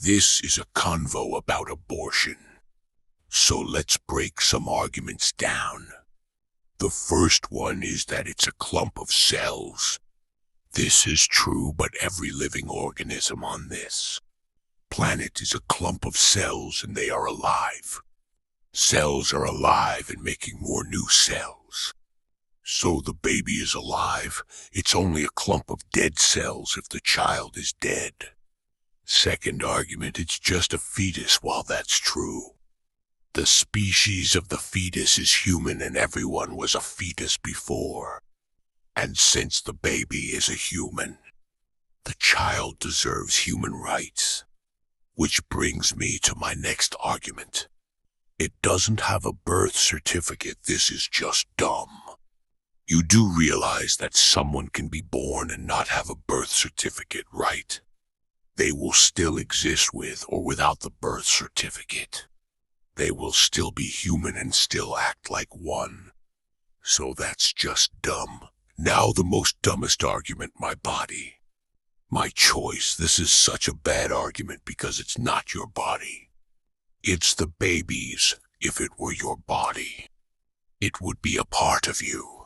This is a convo about abortion. So let's break some arguments down. The first one is that it's a clump of cells. This is true, but every living organism on this planet is a clump of cells, and they are alive. Cells are alive and making more new cells. So the baby is alive. It's only a clump of dead cells if the child is dead. Second argument, it's just a fetus. While that's true, the species of the fetus is human, and everyone was a fetus before. And since the baby is a human, the child deserves human rights. Which brings me to my next argument. It doesn't have a birth certificate. This is just dumb. You do realize that someone can be born and not have a birth certificate, right? They will still exist with or without the birth certificate. They will still be human and still act like one. So that's just dumb. Now the most dumbest argument, my body. My choice. This is such a bad argument because it's not your body. It's the baby's. If it were your body, it would be a part of you.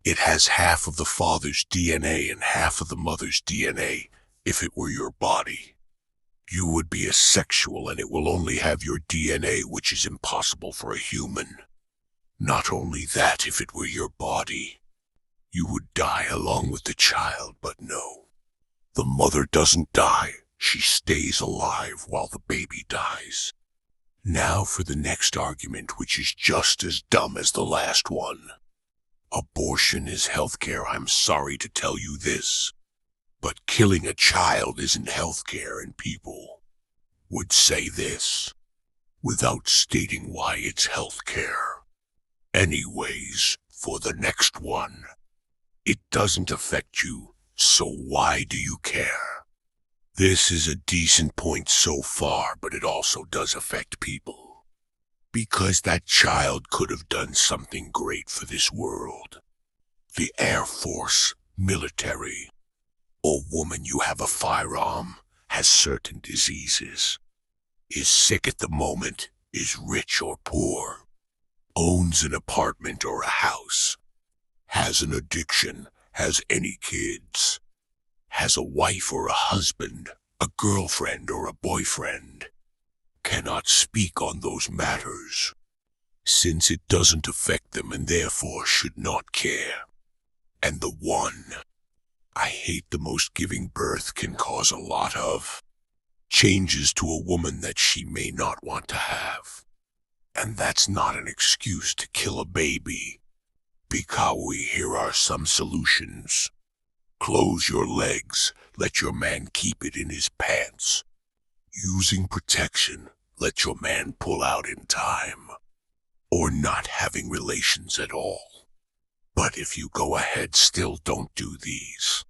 It has half of the father's DNA and half of the mother's DNA. If it were your body, you would be asexual, and it will only have your DNA, which is impossible for a human. Not only that, if it were your body, you would die along with the child, but no. The mother doesn't die. She stays alive while the baby dies. Now for the next argument, which is just as dumb as the last one. Abortion is healthcare. I'm sorry to tell you this, but killing a child isn't healthcare, and people would say this without stating why it's healthcare. Anyways, for the next one, it doesn't affect you, so why do you care? This is a decent point so far, but it also does affect people. Because that child could have done something great for this world. The Air Force, military. Or woman, you have a firearm, has certain diseases, is sick at the moment, is rich or poor, owns an apartment or a house, has an addiction, has any kids, has a wife or a husband, a girlfriend or a boyfriend, cannot speak on those matters, since it doesn't affect them and therefore should not care. And the one I hate the most, giving birth can cause a lot of changes to a woman that she may not want to have. And that's not an excuse to kill a baby. Bikawi, here are some solutions. Close your legs, let your man keep it in his pants. Using protection, let your man pull out in time. Or not having relations at all. But if you go ahead, still don't do these.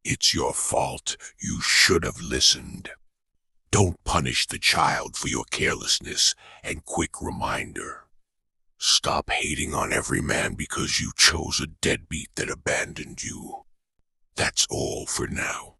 It's your fault. You should have listened. Don't punish the child for your carelessness, and quick reminder. Stop hating on every man because you chose a deadbeat that abandoned you. That's all for now.